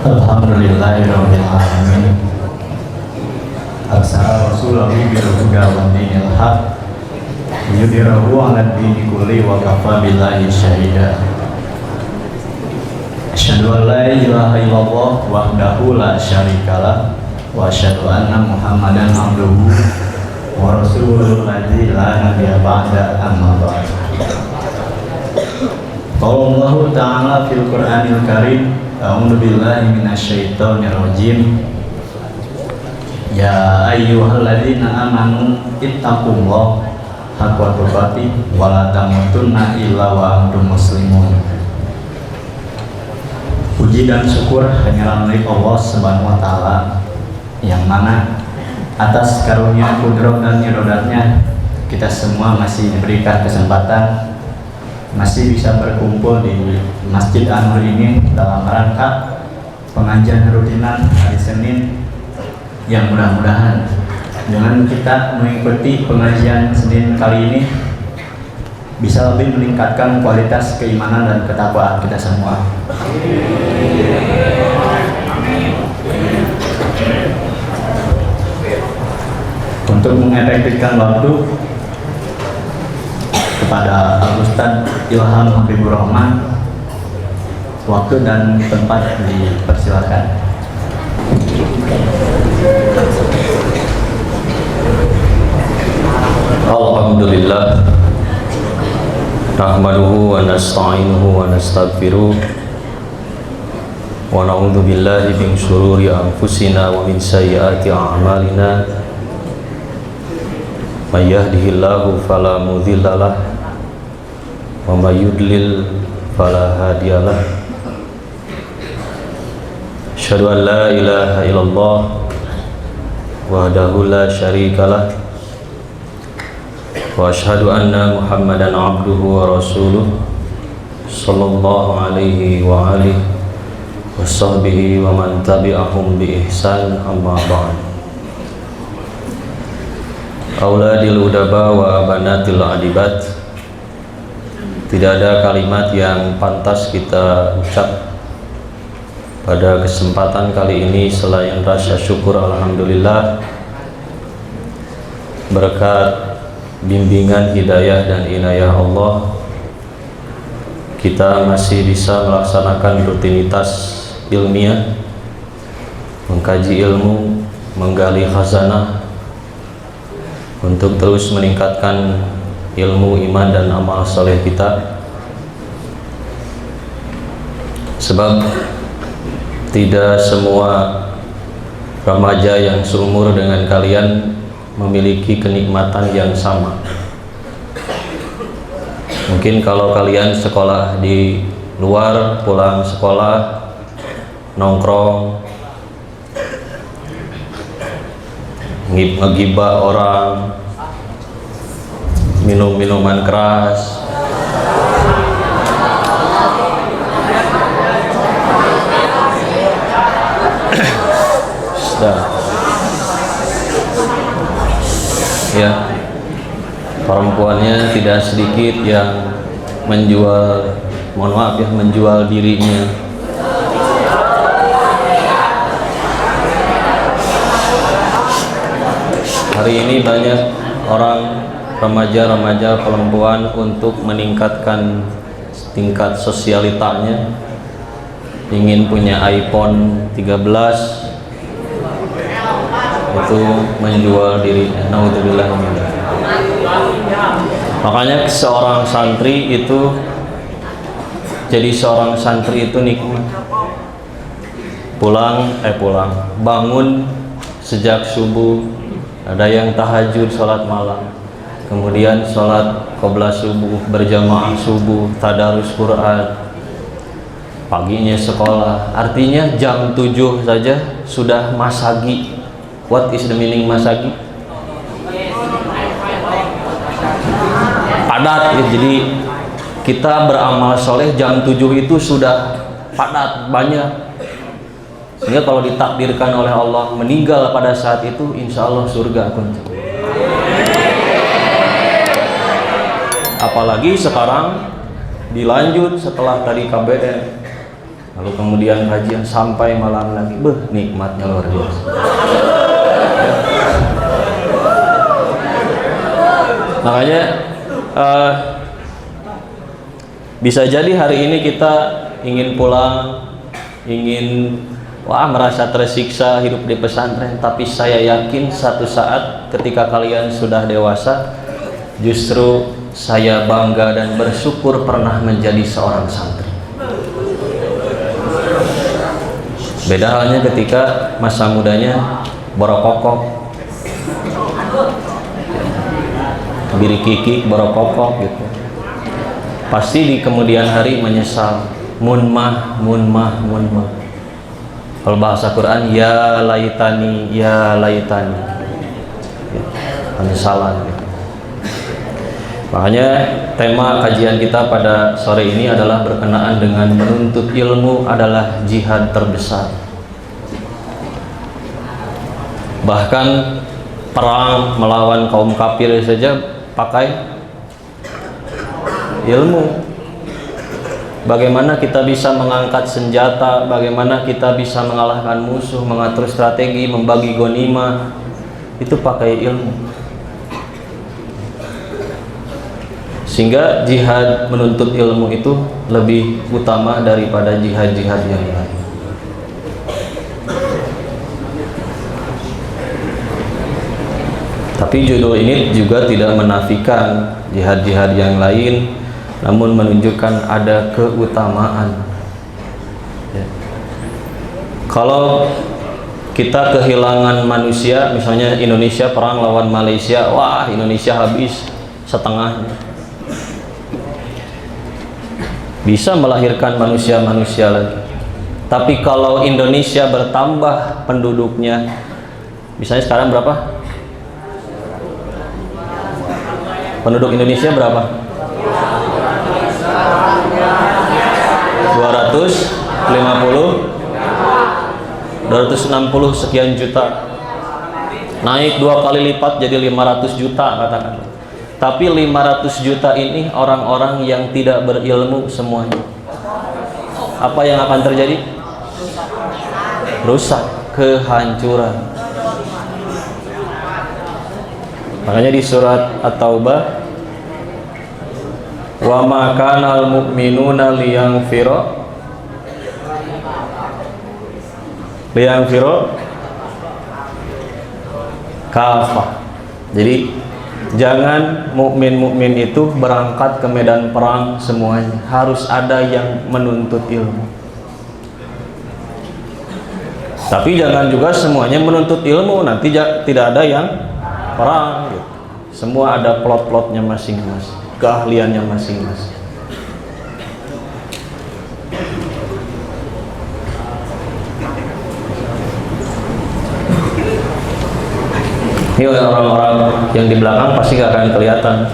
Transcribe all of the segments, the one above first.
Alhamdulillahirabbil alamin. Arsala rasulahu bil huda wa dinil haq yudhhirahu 'alad dini kulli wa kafa billahi syahida. Asyhadu an la ilaha illallah wahdahu la syarikalah wa asyhadu anna Muhammadan abduhu wa rasuluhu alladzi la nabiyya ba'da amma ba'd. Qala Allah ta'ala fil Qur'anil Karim, a'udzu billahi minasyaitonir rajim. Ya ayyuhalladzina amanu ittaqullaha haqqa tuqatih wa la tamutunna illa wa antum muslimun. Puji dan syukur hanyalah milik Allah Subhanahu wa taala, yang mana atas karunia kudrat dan irodatnya kita semua masih diberikan kesempatan, masih bisa berkumpul di Masjid An-Nur ini dalam rangka pengajian rutinan hari Senin, yang mudah-mudahan dengan kita mengikuti pengajian Senin kali ini bisa lebih meningkatkan kualitas keimanan dan ketakwaan kita semua. Untuk mengefektifkan waktu, kepada Al-Ustaz Ilham Habibur Rahman, waktu dan tempat dipersilakan. Alhamdulillah, nahmaduhu wa nasta'inuhu wa nastaghfiruh wa na'udzu billahi min syururi anfusina wa min sayyiati a'malina. May yahdihillahu fala mudhillalah wa may yudlil fala hadiyalah. Asyhadu an la ilaha illallah wahdahu la syarikalah wa asyhadu anna Muhammadan abduhu wa rasuluh sallallahu alaihi wa alihi wa sahbihi wa man tabi'ahum bi ihsan, amma ba'd. Auladil udaba wa banatil adibat, tidak ada kalimat yang pantas kita ucap pada kesempatan kali ini selain rasa syukur alhamdulillah berkat bimbingan hidayah dan inayah Allah, kita masih bisa melaksanakan rutinitas ilmiah, mengkaji ilmu, menggali khazanah untuk terus meningkatkan ilmu, iman, dan amal soleh kita. Sebab tidak semua remaja yang seumur dengan kalian memiliki kenikmatan yang sama. Mungkin kalau kalian sekolah di luar, pulang sekolah nongkrong, ngegibah orang, minum minuman keras, ya, perempuannya tidak sedikit yang menjual, mohon maaf ya, menjual dirinya. Hari ini banyak orang, remaja-remaja perempuan, untuk meningkatkan tingkat sosialitanya, ingin punya iPhone 13, itu menjual dirinya. Naudzubillah. Makanya seorang santri itu, jadi seorang santri itu nikmat. Bangun sejak subuh, ada yang tahajud, sholat malam, kemudian sholat qobliyah subuh, berjamaah subuh, tadarus Quran, paginya sekolah. Artinya jam 7 saja sudah masagi. What is the meaning masagi? Padat ya. Jadi kita beramal soleh jam 7 itu sudah padat, banyak. Sehingga kalau ditakdirkan oleh Allah meninggal pada saat itu, insya Allah surga kunci. Apalagi sekarang dilanjut setelah tadi KBR, lalu kemudian kajian sampai malam lagi, nikmatnya luar biasa. Makanya bisa jadi hari ini kita ingin pulang, ingin merasa tersiksa hidup di pesantren, tapi saya yakin satu saat ketika kalian sudah dewasa, justru saya bangga dan bersyukur pernah menjadi seorang santri. Beda halnya ketika masa mudanya borokokok, birikiki borokokok gitu. Pasti di kemudian hari menyesal, munmah. Kalau bahasa Quran, ya laitani, ya, penyesalan gitu. Makanya tema kajian kita pada sore ini adalah berkenaan dengan menuntut ilmu adalah jihad terbesar. Bahkan perang melawan kaum kafir saja pakai ilmu. Bagaimana kita bisa mengangkat senjata, bagaimana kita bisa mengalahkan musuh, mengatur strategi, membagi ghanimah, itu pakai ilmu. Sehingga jihad menuntut ilmu itu lebih utama daripada jihad-jihad yang lain. Tapi judul ini juga tidak menafikan jihad-jihad yang lain, namun menunjukkan ada keutamaan. Ya. Kalau kita kehilangan manusia, misalnya Indonesia perang lawan Malaysia, Indonesia habis setengahnya. Bisa melahirkan manusia-manusia lagi. Tapi kalau Indonesia bertambah penduduknya, misalnya sekarang berapa? Penduduk Indonesia berapa? 260 sekian juta, naik 2 kali lipat jadi 500 juta katakan. Tapi 500 juta ini orang-orang yang tidak berilmu semuanya. Apa yang akan terjadi? Rusak, kehancuran. Makanya di surat At-Taubah, wa ma kanal mu'minuna liyanfiru kafah. Jadi jangan mukmin itu berangkat ke medan perang semuanya, harus ada yang menuntut ilmu. Tapi jangan juga semuanya menuntut ilmu, nanti tidak ada yang perang gitu. Semua ada plot-plotnya masing-masing, keahliannya masing-masing. Ini orang-orang yang di belakang pasti gak akan kelihatan.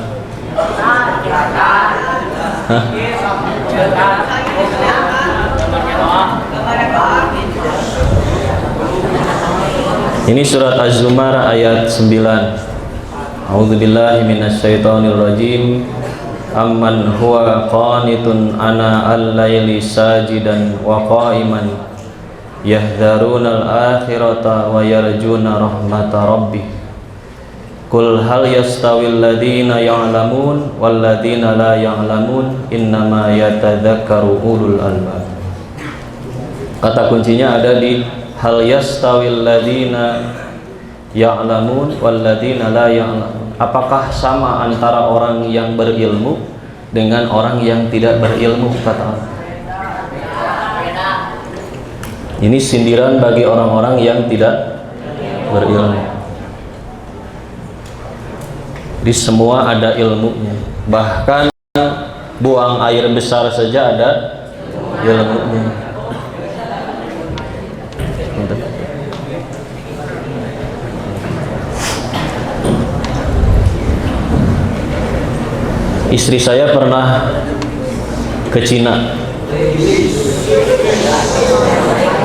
Hah? Ini surat Az-Zumar ayat 9. A'udzubillahi minasyaitonirrajim. Amman huwa qanitun ana al-laili sajidan wa qa'iman yahdharunal akhirata wa yarjuna rahmata rabbih. Qul hal yastawil ladzina ya'lamun wal ladzina la ya'lamun innama yatadzakkaru ulul albab. Kata kuncinya ada di hal yastawil ladzina ya'lamun wal ladzina la ya'lamun. Apakah sama antara orang yang berilmu dengan orang yang tidak berilmu, kata Allah. Ini sindiran bagi orang-orang yang tidak berilmu. Di semua ada ilmunya, bahkan buang air besar saja ada ilmunya. Istri saya pernah ke Cina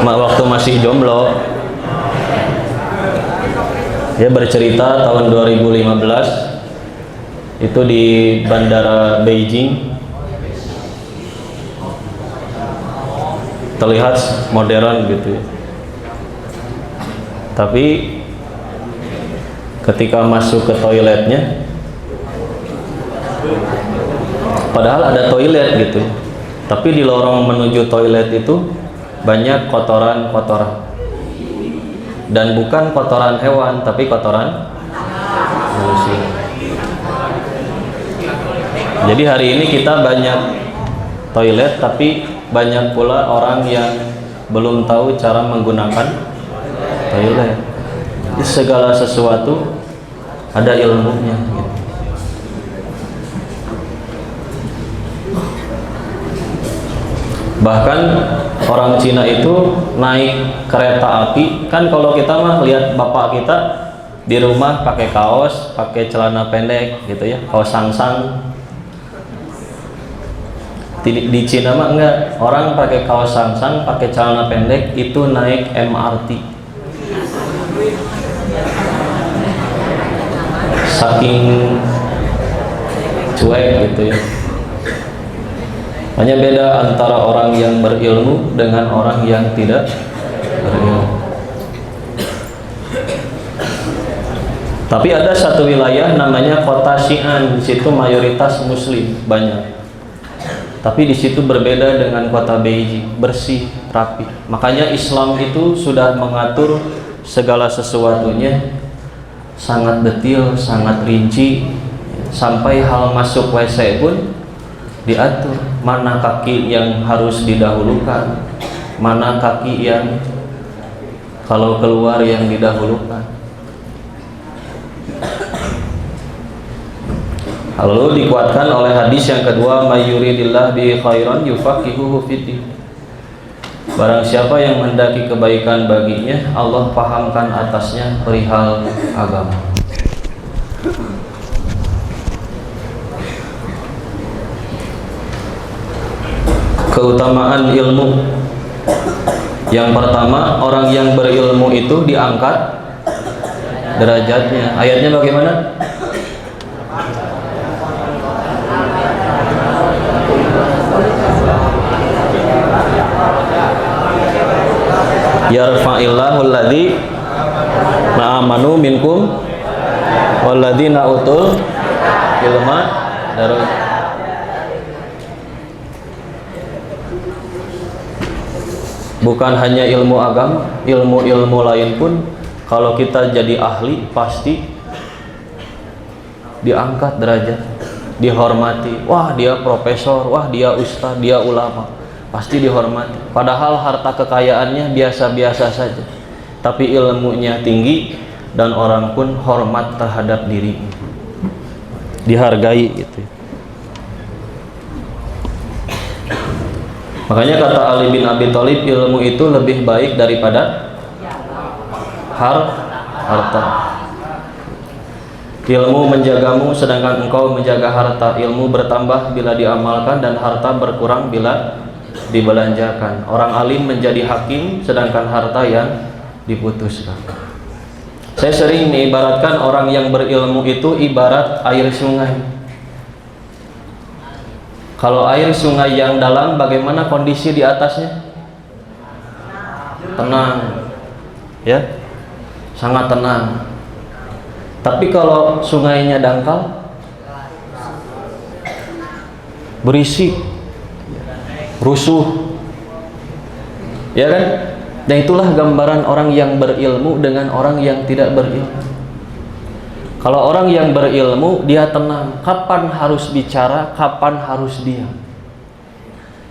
waktu masih jomblo. Dia bercerita tahun 2015 itu di bandara Beijing. terlihat modern gitu ya. Tapi ketika masuk ke toiletnya, padahal ada toilet gitu, tapi di lorong menuju toilet itu banyak kotoran-kotoran, dan bukan kotoran hewan tapi kotoran manusia. Jadi hari ini kita banyak toilet, tapi banyak pula orang yang belum tahu cara menggunakan toilet. Jadi segala sesuatu ada ilmunya gitu. Bahkan orang Cina itu naik kereta api, kan kalau kita mah lihat bapak kita di rumah pakai kaos, pakai celana pendek gitu ya, kaos sangsang. Di Cina mah enggak, orang pakai kaos sangsang, pakai celana pendek itu naik MRT. Saking cuek gitu ya. Hanya beda antara orang yang berilmu dengan orang yang tidak berilmu. Tapi ada satu wilayah namanya Kota Xi'an, di situ mayoritas Muslim banyak. Tapi di situ berbeda dengan kota Beijing, bersih, rapi. Makanya Islam itu sudah mengatur segala sesuatunya sangat detail, sangat rinci, sampai hal masuk WC pun diatur. Mana kaki yang harus didahulukan, mana kaki yang kalau keluar yang didahulukan. Lalu dikuatkan oleh hadis yang kedua, mayyuridillah bi khairan yufaqihuhu fiddin. Barang siapa yang mendaki kebaikan baginya, Allah pahamkan atasnya perihal agama. Keutamaan ilmu. Yang pertama, orang yang berilmu itu diangkat derajatnya. Ayatnya bagaimana? Yarfa'illahu alladzi amanu minkum walladzina utul ilma darajat. Bukan hanya ilmu agama, ilmu-ilmu lain pun kalau kita jadi ahli pasti diangkat derajat, dihormati. Wah, dia profesor, wah dia ustaz, dia ulama. Pasti dihormati. Padahal harta kekayaannya biasa-biasa saja, tapi ilmunya tinggi dan orang pun hormat terhadap dirinya, dihargai gitu. Makanya kata Ali bin Abi Thalib, ilmu itu lebih baik daripada harta. Ilmu menjagamu sedangkan engkau menjaga harta. Ilmu bertambah bila diamalkan dan harta berkurang bila dibelanjakan. Orang alim menjadi hakim sedangkan harta yang diputuskan. Saya sering mengibaratkan orang yang berilmu itu ibarat air sungai. Kalau air sungai yang dalam, bagaimana kondisi di atasnya? Tenang, ya, sangat tenang. Tapi kalau sungainya dangkal, berisik, rusuh, ya kan? Dan itulah gambaran orang yang berilmu dengan orang yang tidak berilmu. Kalau orang yang berilmu, dia tenang, kapan harus bicara, kapan harus diam.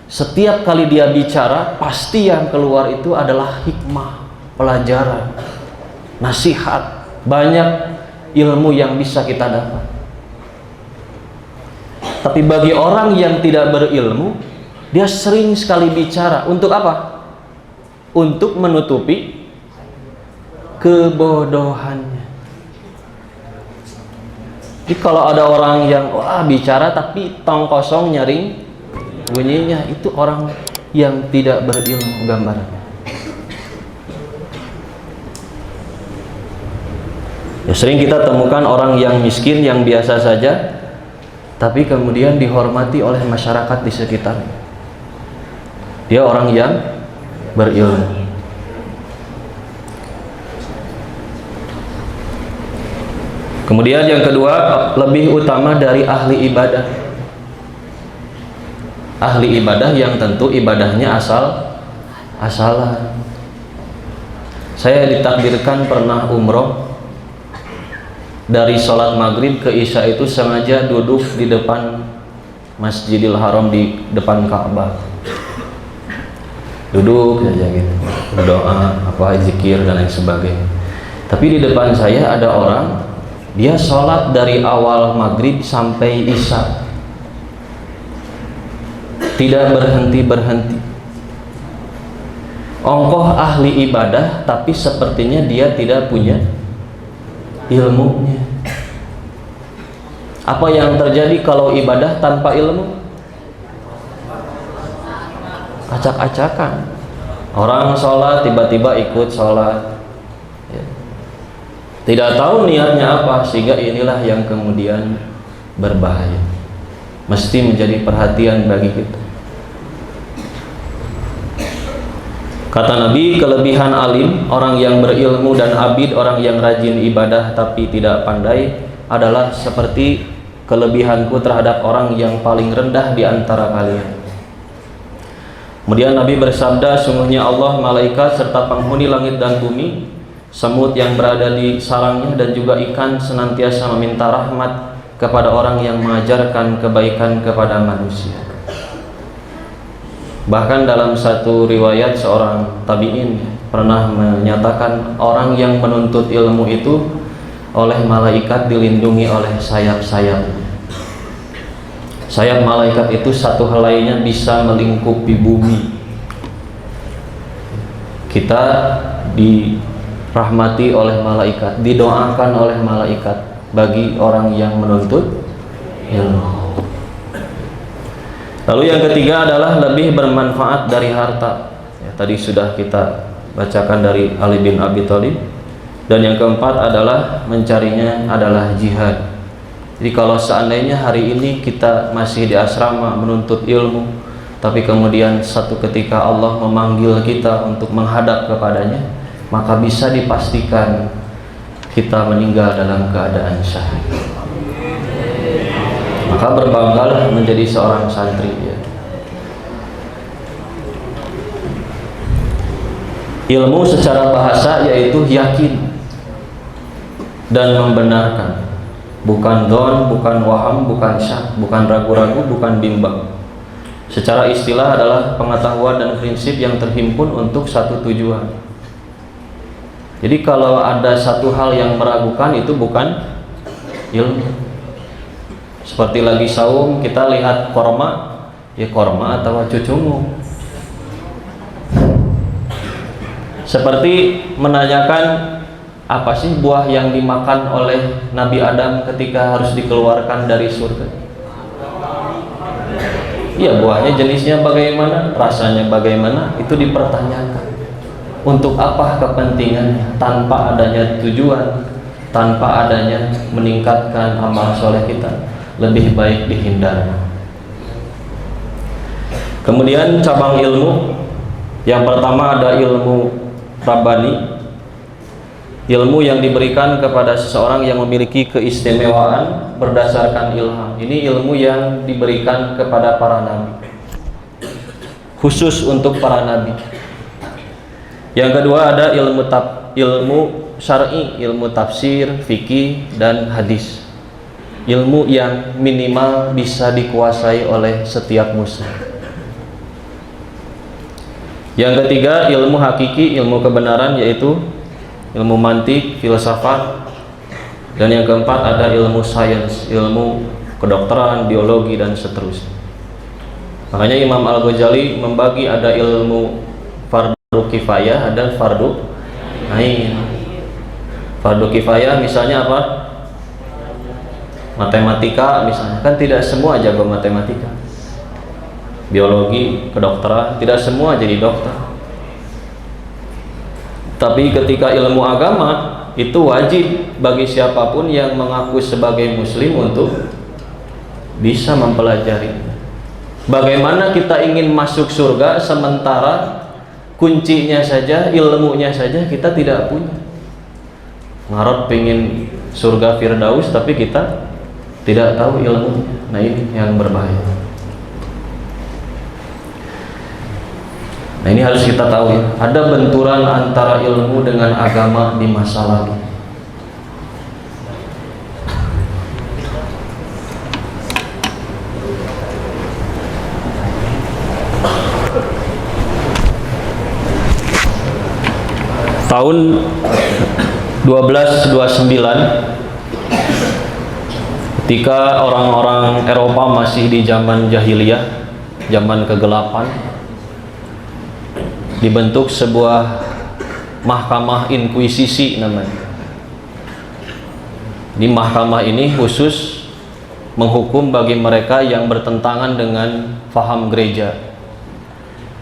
Setiap kali dia bicara, pasti yang keluar itu adalah hikmah, pelajaran, nasihat. Banyak ilmu yang bisa kita dapat. Tapi bagi orang yang tidak berilmu, dia sering sekali bicara. Untuk apa? Untuk menutupi kebodohannya. Jadi kalau ada orang yang bicara tapi tong kosong nyaring bunyinya, itu orang yang tidak berilmu gambarannya. Ya, sering kita temukan orang yang miskin, yang biasa saja, tapi kemudian dihormati oleh masyarakat di sekitarnya. Dia orang yang berilmu. Kemudian yang kedua, lebih utama dari ahli ibadah. Ahli ibadah yang tentu ibadahnya asalan. Saya ditakdirkan pernah umroh, dari sholat maghrib ke isya itu sengaja duduk di depan Masjidil Haram, di depan Ka'bah. Duduk saja gitu, berdoa, zikir dan lain sebagainya. Tapi di depan saya ada orang, dia sholat dari awal maghrib sampai isya, tidak berhenti. Ongkoh ahli ibadah, tapi sepertinya dia tidak punya ilmunya. Apa yang terjadi kalau ibadah tanpa ilmu? Acak-acakan. Orang sholat tiba-tiba ikut sholat, ya. Tidak tahu niatnya apa, sehingga inilah yang kemudian berbahaya. Mesti menjadi perhatian bagi kita. Kata Nabi, kelebihan alim, orang yang berilmu, dan abid, orang yang rajin ibadah tapi tidak pandai, adalah seperti kelebihanku terhadap orang yang paling rendah di antara kalian. Kemudian Nabi bersabda, sungguhnya Allah, malaikat, serta penghuni langit dan bumi, semut yang berada di sarangnya, dan juga ikan senantiasa meminta rahmat kepada orang yang mengajarkan kebaikan kepada manusia. Bahkan dalam satu riwayat, seorang tabi'in pernah menyatakan, orang yang menuntut ilmu itu oleh malaikat dilindungi oleh sayap-sayapnya. Sayap malaikat itu satu helainya bisa melingkupi bumi. Kita dirahmati oleh malaikat, didoakan oleh malaikat bagi orang yang menuntut ilmu. Lalu yang ketiga adalah lebih bermanfaat dari harta. Ya, tadi sudah kita bacakan dari Ali bin Abi Thalib. Dan yang keempat adalah mencarinya adalah jihad. Jadi kalau seandainya hari ini kita masih di asrama menuntut ilmu, tapi kemudian satu ketika Allah memanggil kita untuk menghadap kepadanya, maka bisa dipastikan kita meninggal dalam keadaan syahid. Maka berbanggalah menjadi seorang santri, ya. Ilmu secara bahasa yaitu yakin dan membenarkan, bukan don, bukan waham, bukan syak, bukan ragu-ragu, bukan bimbang. Secara istilah adalah pengetahuan dan prinsip yang terhimpun untuk satu tujuan. Jadi kalau ada satu hal yang meragukan, itu bukan ilmu. Seperti lagi saum, kita lihat korma, ya korma atau cucungu. Seperti menanyakan, apa sih buah yang dimakan oleh Nabi Adam ketika harus dikeluarkan dari surga? Iya, buahnya jenisnya bagaimana, rasanya bagaimana, itu dipertanyakan. Untuk apa kepentingannya? Tanpa adanya tujuan, tanpa adanya meningkatkan amal soleh kita, lebih baik dihindari. Kemudian cabang ilmu, yang pertama ada ilmu Rabbani, ilmu yang diberikan kepada seseorang yang memiliki keistimewaan berdasarkan ilham. Ini ilmu yang diberikan kepada para nabi, khusus untuk para nabi. Yang kedua ada ilmu syar'i, ilmu tafsir, fikih, dan hadis. Ilmu yang minimal bisa dikuasai oleh setiap muslim. Yang ketiga ilmu hakiki, ilmu kebenaran, yaitu ilmu mantik, filsafat. Dan yang keempat ada ilmu sains, ilmu kedokteran, biologi, dan seterusnya. Makanya Imam Al-Ghazali membagi ada ilmu fardu kifayah, ada fardu ain. Fardu kifayah misalnya apa? Matematika misalnya, kan tidak semua jago matematika. Biologi, kedokteran, tidak semua jadi dokter. Tapi ketika ilmu agama, itu wajib bagi siapapun yang mengaku sebagai muslim untuk bisa mempelajari. Bagaimana kita ingin masuk surga sementara kuncinya saja, ilmunya saja kita tidak punya. Ngarot pengen surga Firdaus tapi kita tidak tahu ilmunya. Nah ini yang berbahaya. Nah ini harus kita tahu ya, ada benturan antara ilmu dengan agama di masa lalu. Tahun 1229, ketika orang-orang Eropa masih di zaman jahiliyah, zaman kegelapan, dibentuk sebuah mahkamah inkuisisi namanya. Di mahkamah ini khusus menghukum bagi mereka yang bertentangan dengan faham gereja.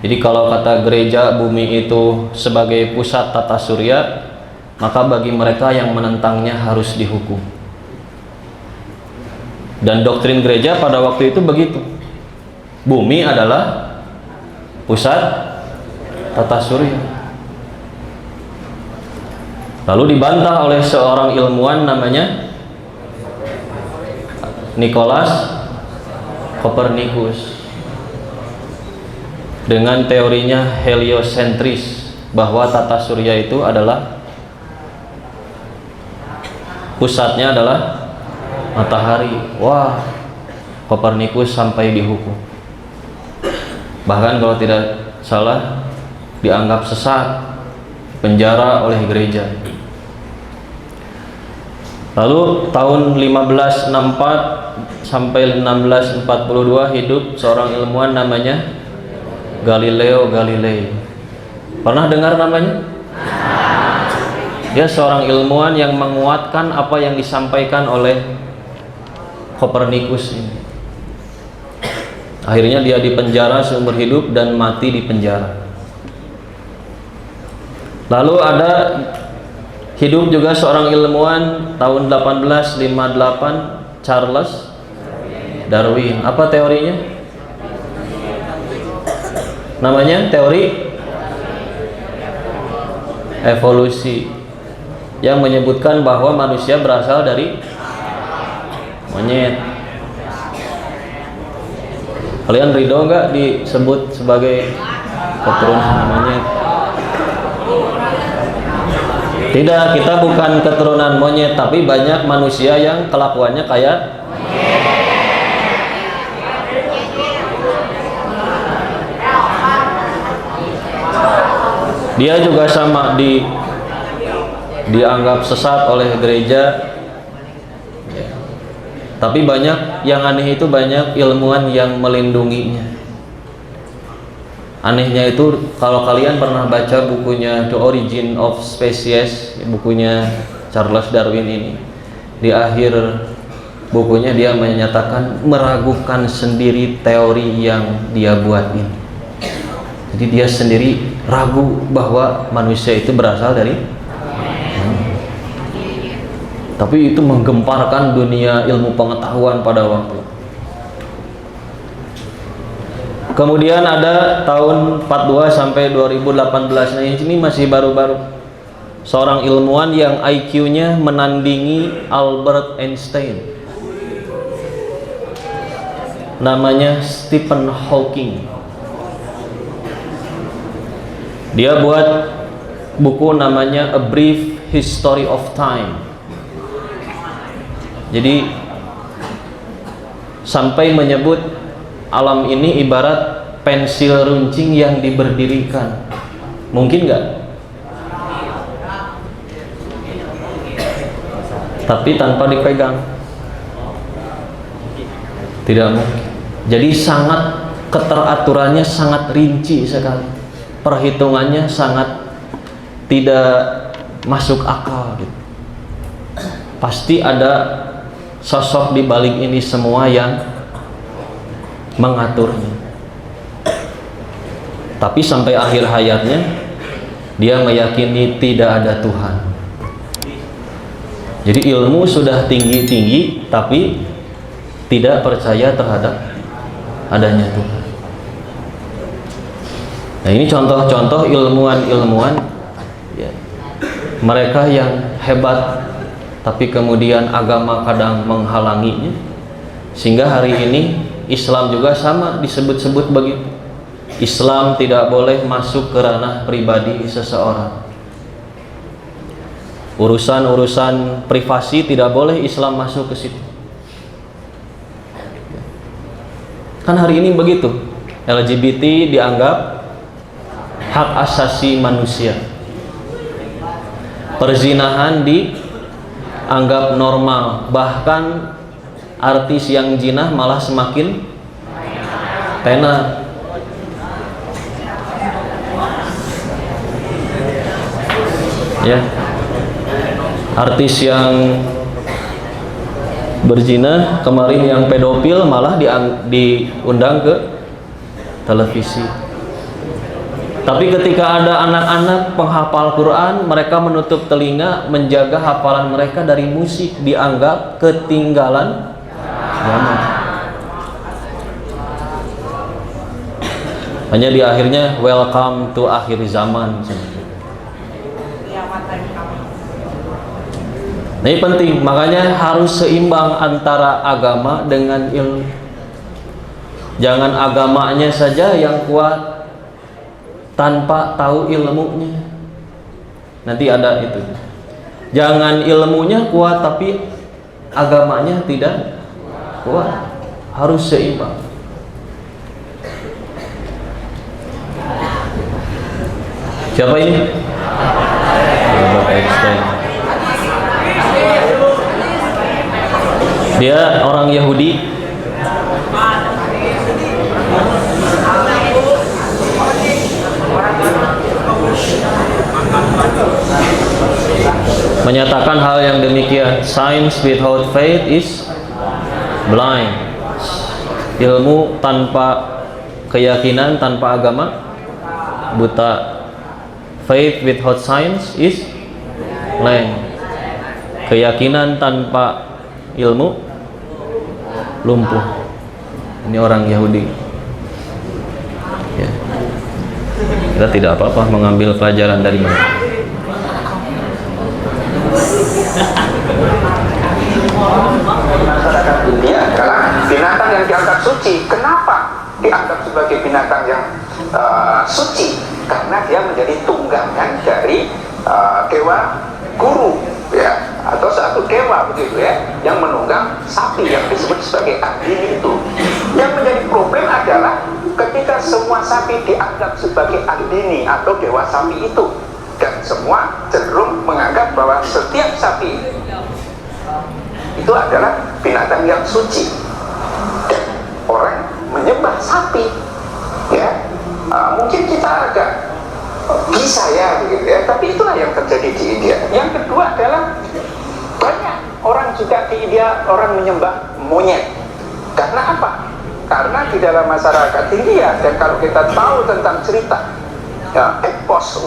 Jadi kalau kata gereja bumi itu sebagai pusat tata surya, maka bagi mereka yang menentangnya harus dihukum. Dan doktrin gereja pada waktu itu begitu. Bumi adalah pusat tata surya. Lalu dibantah oleh seorang ilmuwan namanya Nicholas Copernicus dengan teorinya heliosentris, bahwa tata surya itu adalah pusatnya adalah matahari. Wah, Copernicus sampai dihukum. Bahkan kalau tidak salah dianggap sesat, penjara oleh gereja. Lalu tahun 1564 sampai 1642 hidup seorang ilmuwan namanya Galileo Galilei. Pernah dengar namanya? Dia seorang ilmuwan yang menguatkan apa yang disampaikan oleh Copernicus ini. Akhirnya dia dipenjara seumur hidup dan mati di penjara. Lalu ada hidup juga seorang ilmuwan tahun 1858, Charles Darwin. Apa teorinya? Namanya teori evolusi, yang menyebutkan bahwa manusia berasal dari monyet. Kalian ridho nggak disebut sebagai keturunan monyet? Tidak, kita bukan keturunan monyet, tapi banyak manusia yang kelakuannya kayak dia juga sama, dianggap sesat oleh gereja. Tapi banyak yang aneh itu, banyak ilmuwan yang melindunginya. Anehnya itu, kalau kalian pernah baca bukunya The Origin of Species, bukunya Charles Darwin ini, di akhir bukunya dia menyatakan meragukan sendiri teori yang dia buat ini. Jadi dia sendiri ragu bahwa manusia itu berasal dari tapi itu menggemparkan dunia ilmu pengetahuan pada waktu. Kemudian ada tahun 42 sampai 2018. Nah, ini masih baru-baru. Seorang ilmuwan yang IQ-nya menandingi Albert Einstein. Namanya Stephen Hawking. Dia buat buku namanya A Brief History of Time. Jadi sampai menyebut alam ini ibarat pensil runcing yang diberdirikan. Mungkin nggak? Tapi tanpa dipegang. Tidak mungkin. Jadi sangat, keteraturannya sangat rinci sekali. Perhitungannya sangat tidak masuk akal gitu. Pasti ada sosok di balik ini semua yang mengaturnya. Tapi sampai akhir hayatnya dia meyakini tidak ada Tuhan. Jadi ilmu sudah tinggi-tinggi tapi tidak percaya terhadap adanya Tuhan. Nah, ini contoh-contoh ilmuwan-ilmuwan ya, mereka yang hebat, tapi kemudian agama kadang menghalanginya, sehingga hari ini Islam juga sama disebut-sebut begitu. Islam tidak boleh masuk ke ranah pribadi seseorang. Urusan-urusan privasi tidak boleh Islam masuk ke situ. Kan hari ini begitu, LGBT dianggap hak asasi manusia. Perzinahan dianggap normal, bahkan artis yang jinah malah semakin tenar. Ya, artis yang berzina kemarin, yang pedofil malah diundang ke televisi. Tapi ketika ada anak-anak penghafal Quran, mereka menutup telinga, menjaga hafalan mereka dari musik, dianggap ketinggalan zaman. Hanya di akhirnya welcome to akhir zaman. Nah, ini penting, makanya harus seimbang antara agama dengan ilmu. Jangan agamanya saja yang kuat tanpa tahu ilmunya. Nanti ada itu. Jangan ilmunya kuat tapi agamanya tidak kuat. Harus seimbang. Siapa ini? Albert Einstein. Dia orang Yahudi. Menyatakan hal yang demikian. Science without faith is blind. Ilmu tanpa keyakinan, tanpa agama, buta. Faith without science is blind. Keyakinan tanpa ilmu lumpuh. Ini orang Yahudi. Ya. Kita tidak apa-apa mengambil pelajaran dari mereka. Masyarakat India adalah binatang yang dianggap suci. Kenapa dianggap sebagai binatang yang suci? Karena dia menjadi tunggangan dari dewa guru, ya, atau satu dewa begitu ya, yang menunggang sapi yang disebut sebagai Agni itu. Yang menjadi problem adalah ketika semua sapi dianggap sebagai Agni atau dewa sapi itu, dan semua cenderung menganggap bahwa setiap sapi itu adalah binatang yang suci, dan orang menyembah sapi, ya. Mungkin kita agak bisa ya begitu ya, tapi itulah yang terjadi di India. Yang kedua adalah banyak orang juga di India orang menyembah monyet. Karena apa? Karena di dalam masyarakat India, dan kalau kita tahu tentang cerita ya, epos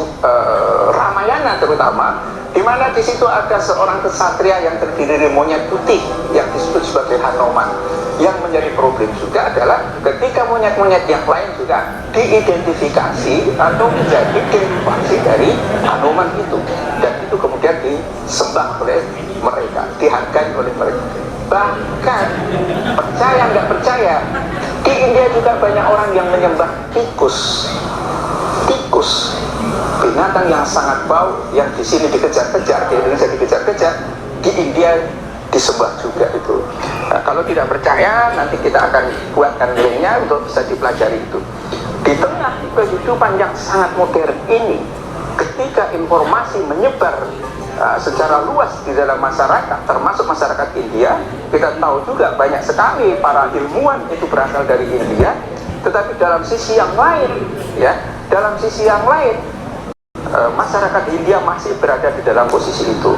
Ramayana terutama, di mana di situ ada seorang kesatria yang terdiri dari monyet putih yang disebut sebagai Hanuman. Yang menjadi problem juga adalah ketika monyet-monyet yang lain juga diidentifikasi atau menjadi derivasi dari Hanuman itu, dan itu kemudian disembah oleh mereka, dihargai oleh mereka. Bahkan percaya nggak percaya, di India juga banyak orang yang menyembah tikus. Tikus, binatang yang sangat bau, yang di sini dikejar-kejar, di Indonesia dikejar-kejar, di India disembah juga itu. Nah, kalau tidak percaya, nanti kita akan buatkan linknya untuk bisa dipelajari itu. Di tengah kehidupan yang sangat modern ini, ketika informasi menyebar secara luas di dalam masyarakat, termasuk masyarakat India, kita tahu juga banyak sekali para ilmuwan itu berasal dari India. Tetapi dalam sisi yang lain, ya, dalam sisi yang lain, masyarakat India masih berada di dalam posisi itu.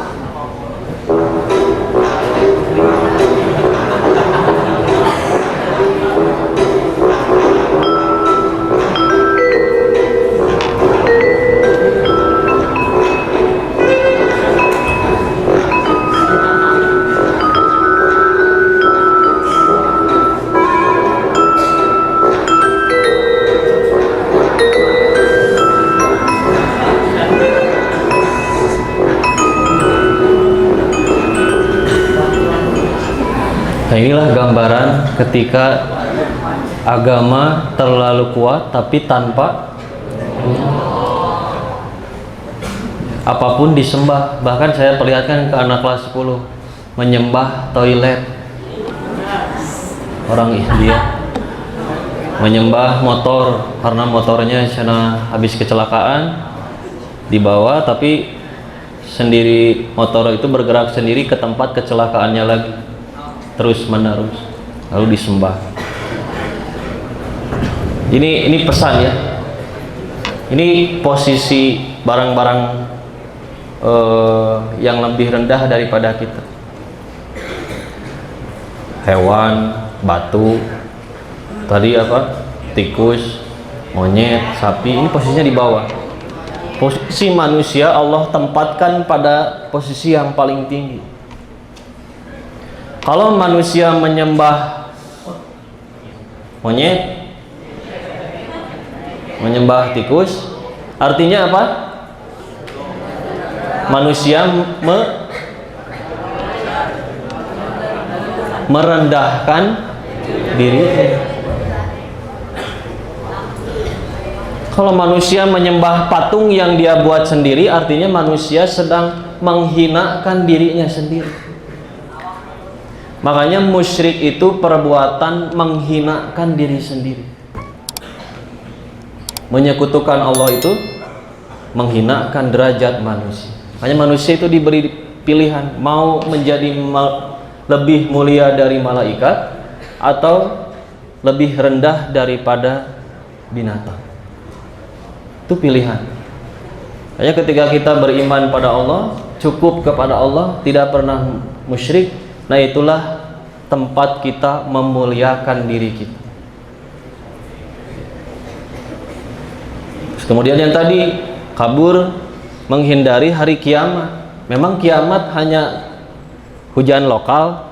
Nah, inilah gambaran ketika agama terlalu kuat tapi tanpa apapun disembah. Bahkan saya perlihatkan ke anak kelas 10 menyembah toilet orang India, menyembah motor karena motornya sana habis kecelakaan dibawa, tapi sendiri motor itu bergerak sendiri ke tempat kecelakaannya lagi, terus menerus, lalu disembah. Ini pesan ya. Ini posisi barang-barang yang lebih rendah daripada kita. Hewan, batu, tadi apa? Tikus, monyet, sapi, ini posisinya di bawah. Posisi manusia Allah tempatkan pada posisi yang paling tinggi. Kalau manusia menyembah monyet, menyembah tikus, artinya apa? Manusia merendahkan diri. Kalau manusia menyembah patung yang dia buat sendiri, artinya manusia sedang menghinakan dirinya sendiri. Makanya musyrik itu perbuatan menghinakan diri sendiri. Menyekutukan Allah itu menghinakan derajat manusia. Hanya manusia itu diberi pilihan mau menjadi lebih mulia dari malaikat atau lebih rendah daripada binatang. Itu pilihan. Hanya ketika kita beriman pada Allah, cukup kepada Allah, tidak pernah musyrik, nah itulah tempat kita memuliakan diri kita. Kemudian yang tadi, kabur menghindari hari kiamat. Memang kiamat hanya hujan lokal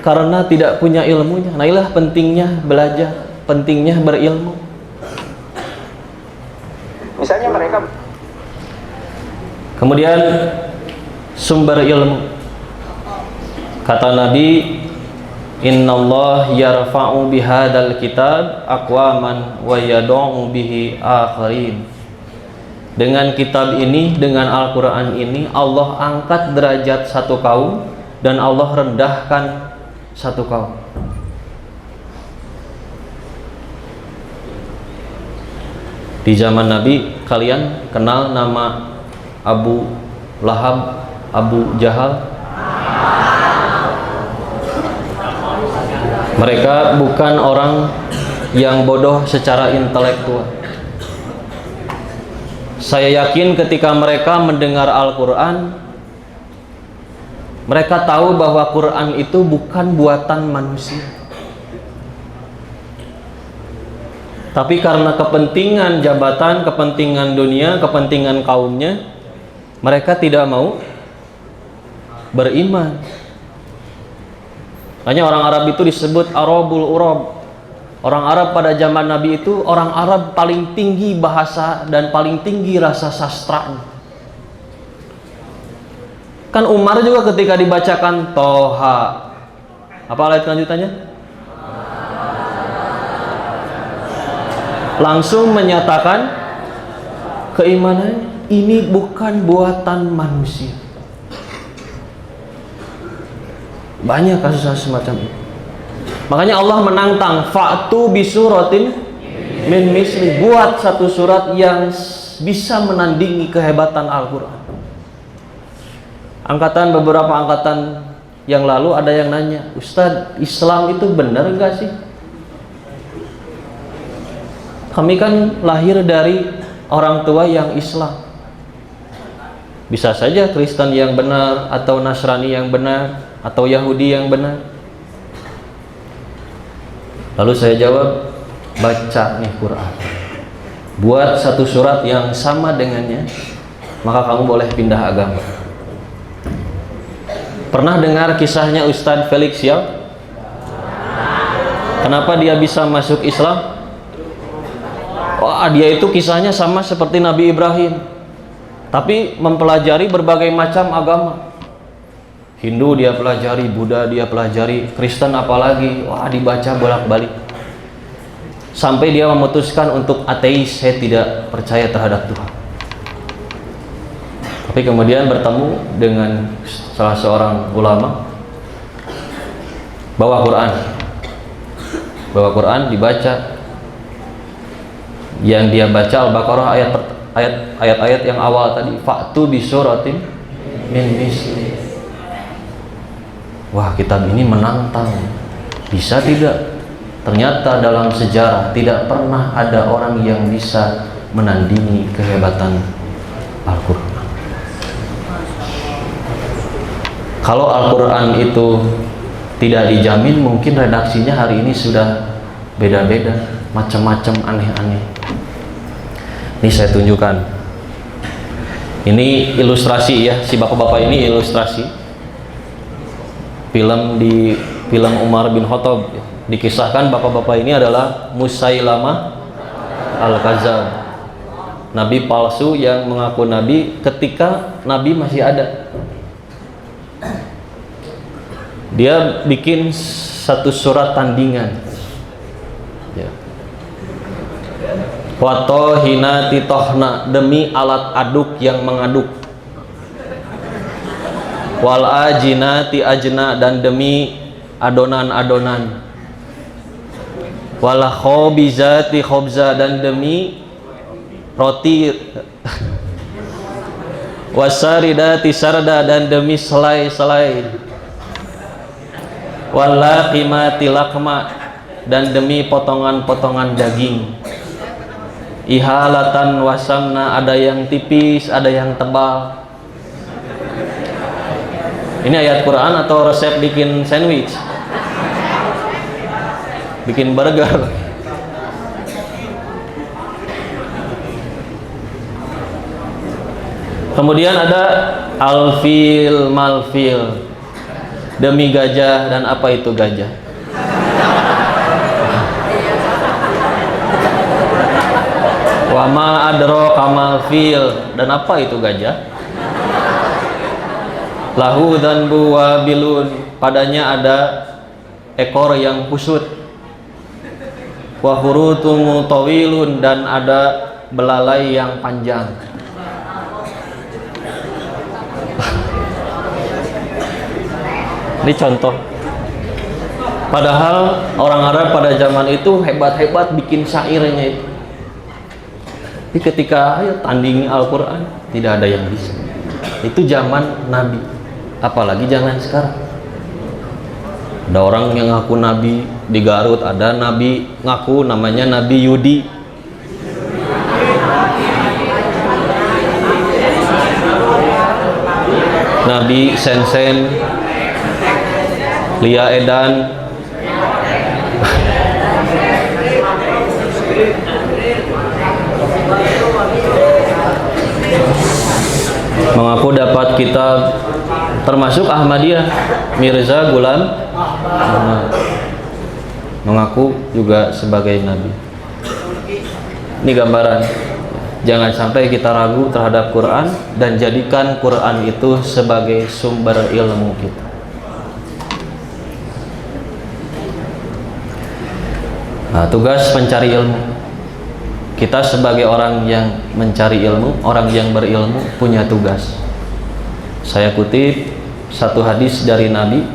karena tidak punya ilmunya. Nah inilah pentingnya belajar, pentingnya berilmu. Misalnya mereka, kemudian sumber ilmu, kata Nabi, Innallah yarfa'u bihadal kitab aqwaman wa yad'u bihi akharin. Dengan kitab ini, dengan Al-Quran ini, Allah angkat derajat satu kaum dan Allah rendahkan satu kaum. Di zaman Nabi, kalian kenal nama Abu Lahab, Abu Jahal? Mereka bukan orang yang bodoh secara intelektual. Saya yakin ketika mereka mendengar Al-Quran, mereka tahu bahwa Quran itu bukan buatan manusia. Tapi karena kepentingan jabatan, kepentingan dunia, kepentingan kaumnya, mereka tidak mau beriman. Hanya orang Arab itu disebut Arabul Urab. Orang Arab pada zaman Nabi itu orang Arab paling tinggi bahasa dan paling tinggi rasa sastranya. Kan Umar juga ketika dibacakan Toha, apa ayat lanjutannya? Langsung menyatakan keimanan ini bukan buatan manusia. Banyak kasus-kasus semacam itu. Makanya Allah menantang, fa'tu bisuratin min misli, buat satu surat yang bisa menandingi kehebatan Al-Quran. Beberapa angkatan yang lalu ada yang nanya, Ustadz, Islam itu benar enggak sih? Kami kan lahir dari orang tua yang Islam. Bisa saja Kristen yang benar, atau Nasrani yang benar, atau Yahudi yang benar. Lalu saya jawab, baca nih Quran, buat satu surat yang sama dengannya, maka kamu boleh pindah agama. Pernah dengar kisahnya Ustadz Felix Xiao? Kenapa dia bisa masuk Islam? Wah, dia itu kisahnya sama seperti Nabi Ibrahim, tapi mempelajari berbagai macam agama. Hindu dia pelajari, Buddha dia pelajari, Kristen apalagi, wah dibaca bolak-balik. Sampai dia memutuskan untuk ateis, saya tidak percaya terhadap Tuhan. Tapi kemudian bertemu dengan salah seorang ulama, bawa Quran dibaca. Yang dia baca Al-Baqarah ayat-ayat yang awal tadi, fa'tu bi suratin min misli. Wah, kitab ini menantang. Bisa tidak? Ternyata dalam sejarah tidak pernah ada orang yang bisa menandingi kehebatan Al-Quran. Kalau Al-Quran itu tidak dijamin, mungkin redaksinya hari ini sudah beda-beda, macam-macam, aneh-aneh. Ini saya tunjukkan. Ini ilustrasi ya, si bapak-bapak ini ilustrasi. Film Umar bin Khattab, dikisahkan bapak-bapak ini adalah Musailamah Al-Kadzdzab, nabi palsu yang mengaku nabi ketika nabi masih ada. Dia bikin satu surat tandingan ya. Watohina titohna, demi alat aduk yang mengaduk. Wal ajinati ajna, dan demi adonan-adonan. Wal khobizati khobza, dan demi roti. Wasaridati sarda, dan demi selai-selai. Wal laqimati laqma, dan demi potongan-potongan daging. Ihalatan wasamna, ada yang tipis, ada yang tebal. Ini ayat Quran atau resep bikin sandwich? Bikin burger. Kemudian ada alfil malfil, demi gajah, dan apa itu gajah? Wama adro kamal fil, dan apa itu gajah? Lahu dzanbu wabilun, padanya ada ekor yang kusut. Wa hurutum tawilun, dan ada belalai yang panjang. Ini contoh. Padahal orang Arab pada zaman itu hebat-hebat bikin syairnya itu. Tapi ketika ayo tandingi Al-Quran, tidak ada yang bisa. Itu zaman Nabi, apalagi zaman sekarang. Ada orang yang ngaku Nabi di Garut, ada Nabi ngaku namanya Nabi Yudi. Nabi Sensen, Lia Edan. Mengaku dapat kitab, termasuk Ahmadiyah, Mirza Ghulam Ahmad, mengaku juga sebagai nabi. Ini gambaran. Jangan sampai kita ragu terhadap Quran dan jadikan Quran itu sebagai sumber ilmu kita. Nah, tugas pencari ilmu. Kita sebagai orang yang mencari ilmu, orang yang berilmu, punya tugas. Saya kutip satu hadis dari Nabi.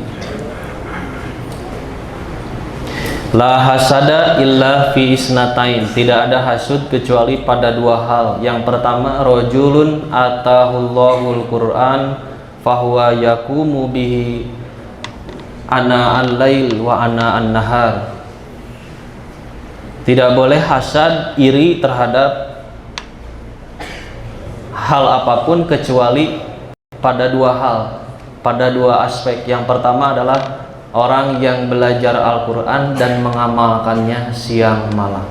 La hasada illa fi isnatain, tidak ada hasud kecuali pada dua hal. Yang pertama, rajulun atahullahul Qur'an fahuwa yaqumu bihi ana al-lail wa ana an-nahar. Tidak boleh hasad, iri terhadap hal apapun kecuali pada dua hal, pada dua aspek. Yang pertama adalah orang yang belajar Al-Quran dan mengamalkannya siang malam.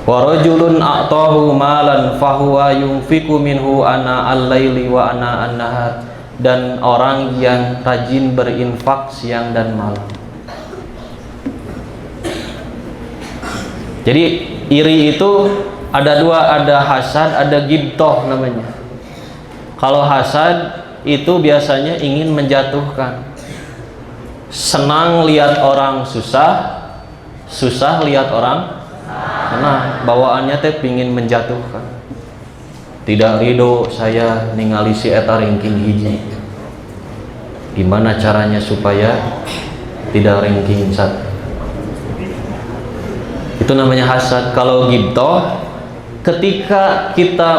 Wa rajulun a'tahu malan fahuwa yunfiqu minhu ana al-laili wa ana an-nahar, dan orang yang rajin berinfak siang dan malam. Jadi iri itu ada dua, ada hasad, ada ghibthah namanya. Kalau hasad itu biasanya ingin menjatuhkan. Senang lihat orang susah, susah lihat orang senang. Bawaannya teh pingin menjatuhkan. Tidak ridho saya ningali si eta ranking hiji. Gimana caranya supaya tidak ranking 1? Itu namanya hasad. Kalau ghibthah, ketika kita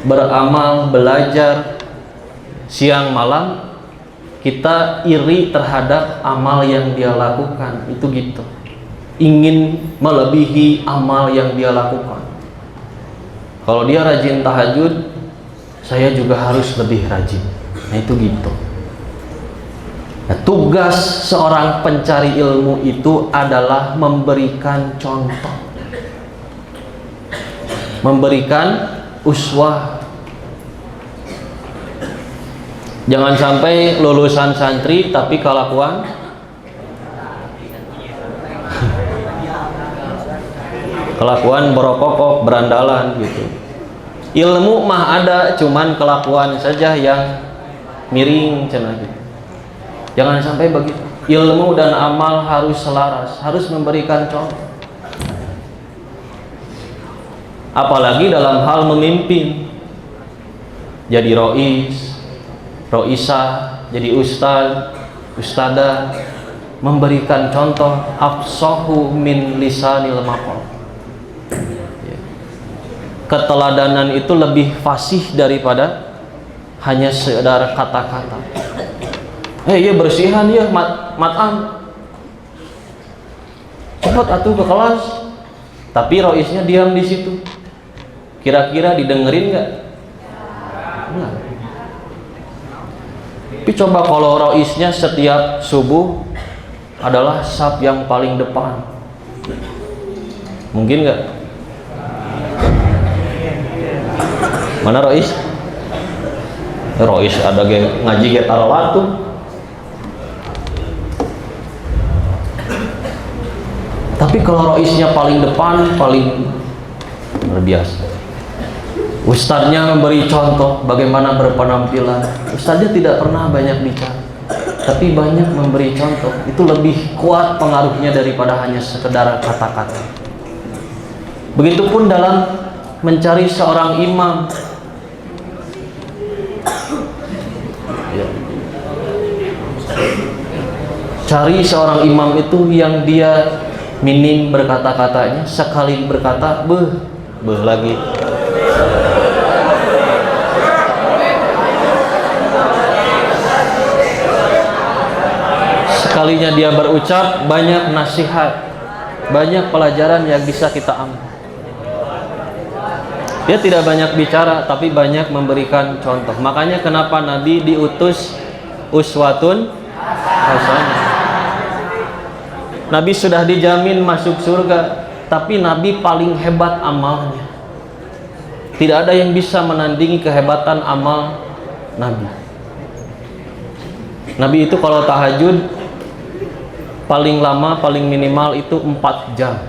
beramal, belajar siang malam, kita iri terhadap amal yang dia lakukan. Itu gitu, ingin melebihi amal yang dia lakukan. Kalau dia rajin tahajud, saya juga harus lebih rajin. Nah itu gitu. Nah, tugas seorang pencari ilmu itu adalah memberikan contoh, memberikan uswah. Jangan sampai lulusan santri tapi kelakuan berokok, berandalan gitu. Ilmu mah ada, cuman kelakuan saja yang miring cenah gitu. Jangan sampai begitu. Ilmu dan amal harus selaras, harus memberikan contoh. Apalagi dalam hal memimpin. Jadi rois, roisah, jadi ustad, ustadah, memberikan contoh. Afsahu min lisanil maqal. Keteladanan itu lebih fasih daripada hanya sekedar kata-kata. Ya bersihan ya, matam. Cepat atuh ke kelas. Tapi roisnya diam di situ. Kira-kira didengerin nggak? Enggak. Tapi coba kalau roisnya setiap subuh adalah saf yang paling depan, mungkin nggak? Mana rois? Rois ada ngaji ge tarawih tuh. Tapi kalau roisnya paling depan, paling luar biasa. Ustadznya memberi contoh bagaimana berpenampilan. Ustadznya tidak pernah banyak bicara, tapi banyak memberi contoh. Itu lebih kuat pengaruhnya daripada hanya sekedar kata-kata. Begitupun dalam mencari seorang imam. Cari seorang imam itu yang dia minim berkata-katanya, sekali berkata beh lagi. Sekalinya dia berucap, banyak nasihat, banyak pelajaran yang bisa kita ambil. Dia tidak banyak bicara, tapi banyak memberikan contoh. Makanya kenapa Nabi diutus uswatun hasanah. Nabi sudah dijamin masuk surga, tapi Nabi paling hebat amalnya. Tidak ada yang bisa menandingi kehebatan amal Nabi. Nabi itu kalau tahajud paling lama, paling minimal itu 4 jam.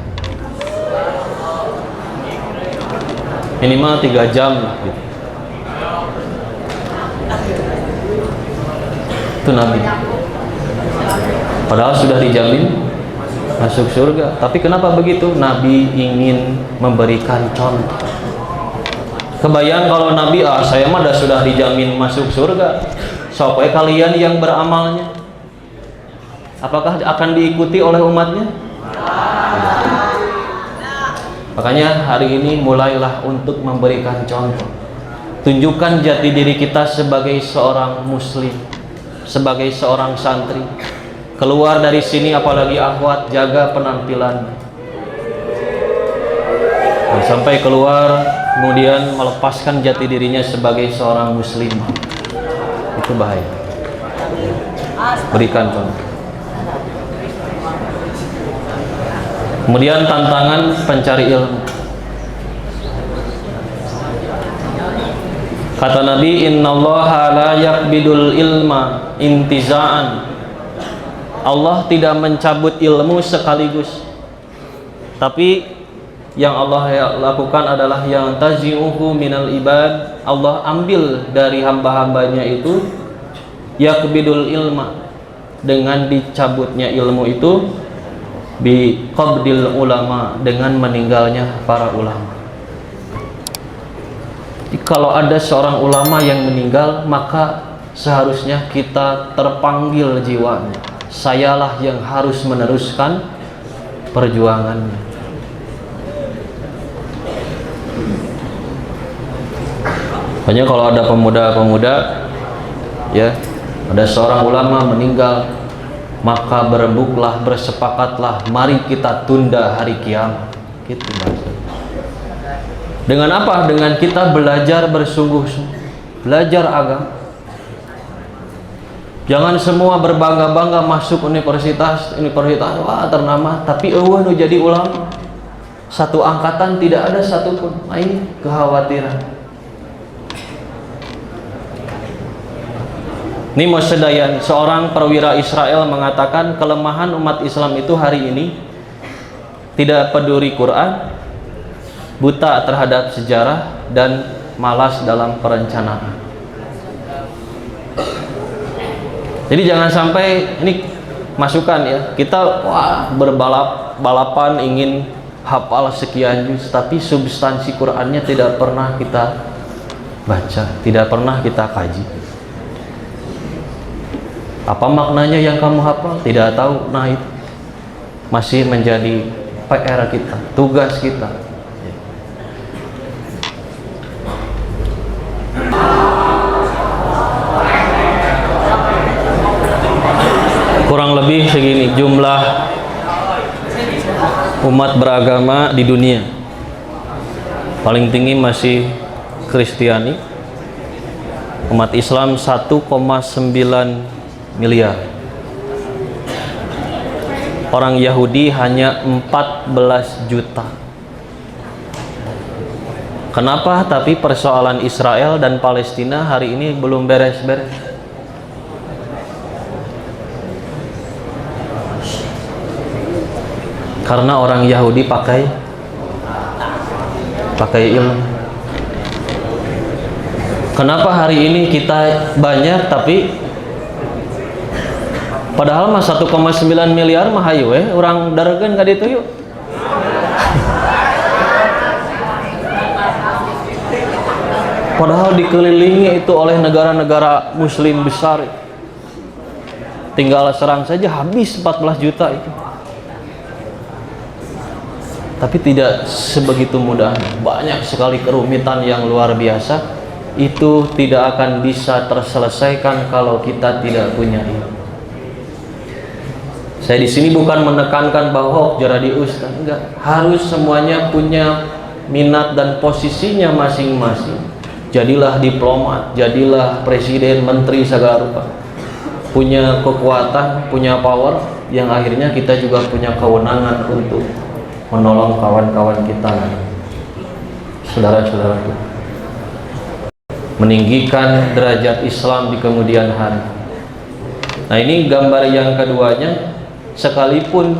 Minimal 3 jam lah gitu. Itu Nabi. Padahal sudah dijamin masuk surga. Tapi kenapa begitu? Nabi ingin memberikan contoh. Kebayang kalau Nabi, saya mah sudah dijamin masuk surga, supaya kalian yang beramalnya, apakah akan diikuti oleh umatnya? Makanya hari ini mulailah untuk memberikan contoh. Tunjukkan jati diri kita sebagai seorang muslim, sebagai seorang santri. Keluar dari sini, apalagi akhwat, jaga penampilan. Dan sampai keluar, kemudian melepaskan jati dirinya sebagai seorang muslim. Itu bahaya. Berikan contoh. Kemudian tantangan pencari ilmu. Kata Nabi, innallaha la yaqbidul ilma intiza'an. Allah tidak mencabut ilmu sekaligus, tapi yang Allah lakukan adalah yang tazi'uhu minal ibad. Allah ambil dari hamba-hambanya itu yakbidul ilma, dengan dicabutnya ilmu itu, bi qabdil ulama, dengan meninggalnya para ulama. Jadi, kalau ada seorang ulama yang meninggal, maka seharusnya kita terpanggil jiwanya, sayalah yang harus meneruskan perjuangannya. Makanya kalau ada pemuda-pemuda, ya, ada seorang ulama meninggal, maka berembuklah, bersepakatlah, mari kita tunda hari kiamat. Gitu bahasa. Dengan apa? Dengan kita belajar bersungguh-sungguh, belajar agama. Jangan semua berbangga-bangga masuk universitas wah ternama, tapi eueuh nu jadi ulama. Satu angkatan tidak ada satupun. Nah, ini kekhawatiran. Ini Mosedayan, seorang perwira Israel, mengatakan kelemahan umat Islam itu hari ini tidak peduli Quran, buta terhadap sejarah, dan malas dalam perencanaan. Jadi jangan sampai, ini masukan ya, kita balapan ingin hafal sekian juz, tapi substansi Qurannya tidak pernah kita baca, tidak pernah kita kaji. Apa maknanya yang kamu hafal? Tidak tahu. Nah, itu masih menjadi PR kita, tugas kita. Kurang lebih segini jumlah umat beragama di dunia. Paling tinggi masih Kristiani. Umat Islam 1,9 miliar. Orang Yahudi hanya 14 juta. Kenapa? Tapi persoalan Israel dan Palestina hari ini belum beres-beres. Karena orang Yahudi pakai ilmu. Kenapa hari ini kita banyak tapi padahal mah 1,9 miliar mah hayu orang daregeun ka ditu yuk. Padahal dikelilingi itu oleh negara-negara muslim besar. Tinggal serang saja habis 14 juta itu. Tapi tidak sebegitu mudah. Banyak sekali kerumitan yang luar biasa. Itu tidak akan bisa terselesaikan kalau kita tidak punya ilmu. Saya di sini bukan menekankan bahwa jadi ustaz, enggak. Harus semuanya punya minat dan posisinya masing-masing. Jadilah diplomat, jadilah presiden, menteri, segala rupa. Punya kekuatan, punya power, yang akhirnya kita juga punya kewenangan untuk menolong kawan-kawan kita, saudara-saudaraku, meninggikan derajat Islam di kemudian hari. Nah, ini gambar yang keduanya. Sekalipun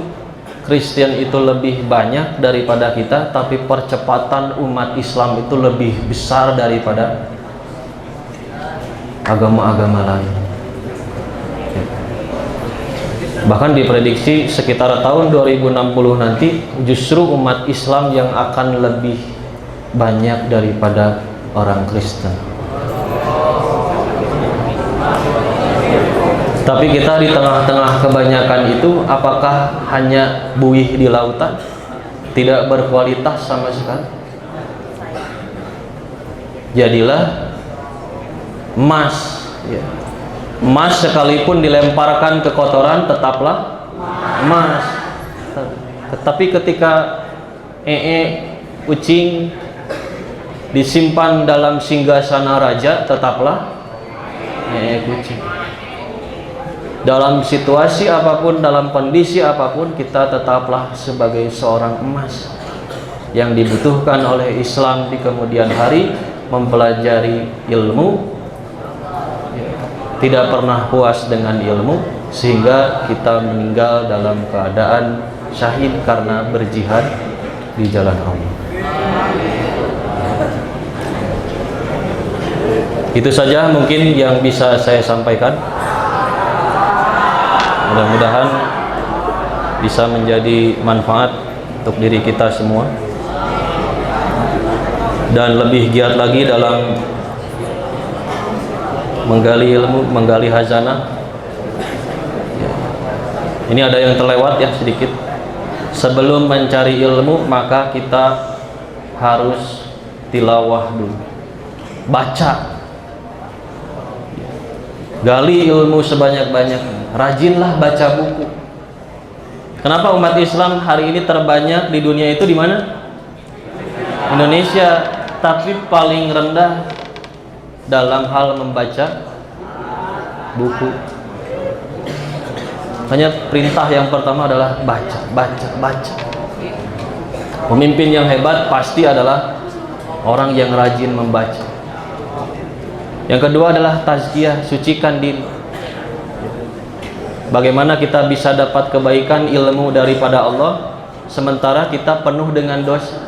Kristen itu lebih banyak daripada kita, tapi percepatan umat Islam itu lebih besar daripada agama-agama lain. Bahkan diprediksi sekitar tahun 2060 nanti justru umat Islam yang akan lebih banyak daripada orang Kristen. Tapi kita di tengah-tengah kebanyakan itu, apakah hanya buih di lautan, tidak berkualitas sama sekali? Jadilah emas, ya. Emas sekalipun dilemparkan ke kotoran tetaplah emas. Tetapi ketika kucing disimpan dalam singgasana raja, tetaplah kucing. Dalam situasi apapun, dalam kondisi apapun, kita tetaplah sebagai seorang emas yang dibutuhkan oleh Islam di kemudian hari, mempelajari ilmu, tidak pernah puas dengan ilmu, sehingga kita meninggal dalam keadaan syahid karena berjihad di jalan Allah. Itu saja mungkin yang bisa saya sampaikan. Mudah-mudahan bisa menjadi manfaat untuk diri kita semua dan lebih giat lagi dalam menggali ilmu, menggali hazanah. Ini ada yang terlewat ya sedikit. Sebelum mencari ilmu maka kita harus tilawah dulu, baca, gali ilmu sebanyak-banyaknya, rajinlah baca buku. Kenapa umat Islam hari ini terbanyak di dunia itu di mana? Indonesia, tapi paling rendah dalam hal membaca buku. Hanya perintah yang pertama adalah baca, baca, baca. Pemimpin yang hebat pasti adalah orang yang rajin membaca. Yang kedua adalah tazkiyah, sucikan diri. Bagaimana kita bisa dapat kebaikan ilmu daripada Allah sementara kita penuh dengan dosa?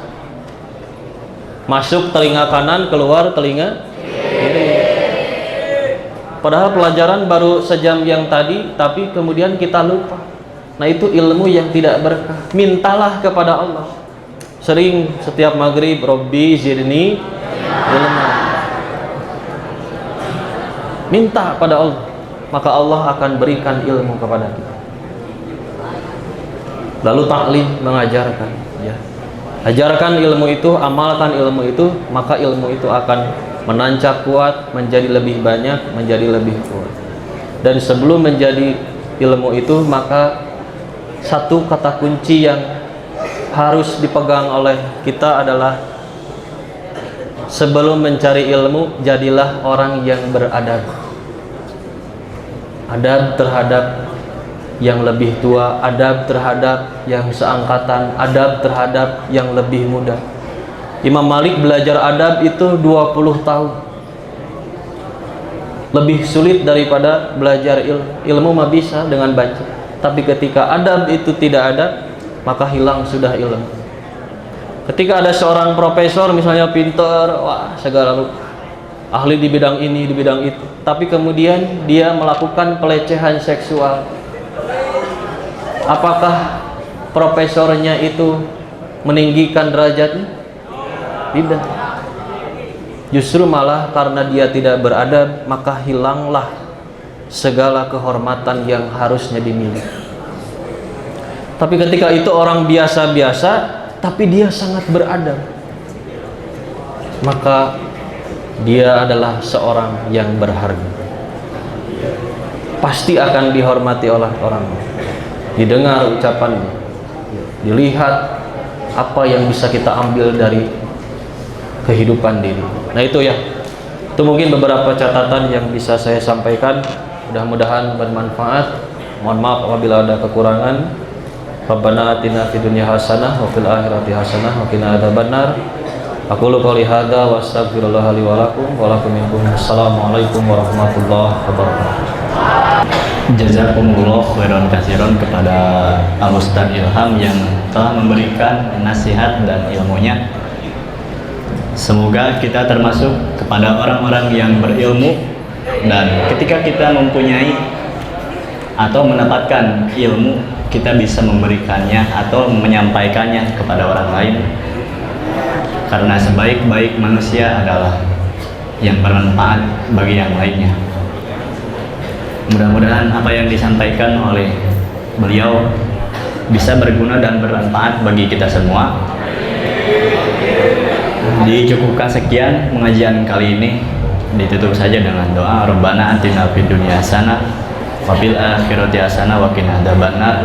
Masuk telinga kanan, keluar telinga kiri. Padahal pelajaran baru sejam yang tadi, tapi kemudian kita lupa. Nah, itu ilmu yang tidak berkah. Mintalah kepada Allah. Sering setiap maghrib, Robbi zidni ilma. Minta pada Allah, maka Allah akan berikan ilmu kepada kita. Lalu taklim, mengajarkan, ya. Ajarkan ilmu itu, amalkan ilmu itu, maka ilmu itu akan menancap kuat, menjadi lebih banyak, menjadi lebih kuat. Dan sebelum menjadi ilmu itu, maka satu kata kunci yang harus dipegang oleh kita adalah sebelum mencari ilmu, jadilah orang yang beradab. Adab terhadap yang lebih tua, adab terhadap yang seangkatan, adab terhadap yang lebih muda. Imam Malik belajar adab itu 20 tahun. Lebih sulit daripada belajar ilmu mah bisa dengan baca. Tapi ketika adab itu tidak ada, maka hilang sudah ilmu. Ketika ada seorang profesor misalnya pintar, wah segala ahli di bidang ini, di bidang itu, tapi kemudian dia melakukan pelecehan seksual, apakah profesornya itu meninggikan derajatnya? Tidak. Justru malah karena dia tidak beradab, maka hilanglah segala kehormatan yang harusnya dimiliki. Tapi ketika itu orang biasa-biasa, tapi dia sangat beradab, maka dia adalah seorang yang berharga. Pasti akan dihormati oleh orang. Didengar ucapannya, dilihat apa yang bisa kita ambil dari kehidupan diri. Nah itu ya, itu mungkin beberapa catatan yang bisa saya sampaikan. Mudah-mudahan bermanfaat. Mohon maaf apabila ada kekurangan. Rabbana atina fid dunya hasanah wa fil akhirati hasanah wa qina adzabannar. Aqulu qouli hadza wa astaghfirullah li wa lakum wa lakum minkum. Assalamualaikum warahmatullahi wabarakatuh. Jazakumullah khairan katsiran kepada Al Ustaz Ilham yang telah memberikan nasihat dan ilmunya. Semoga kita termasuk kepada orang-orang yang berilmu, dan ketika kita mempunyai atau mendapatkan ilmu, kita bisa memberikannya atau menyampaikannya kepada orang lain, karena sebaik-baik manusia adalah yang bermanfaat bagi yang lainnya. Mudah-mudahan apa yang disampaikan oleh beliau bisa berguna dan bermanfaat bagi kita semua. Dicukupkan sekian pengajian kali ini, ditutup saja dengan doa. Rabbana atina fid dunya hasanah wa fil akhirati hasanah wa qina adzabannar.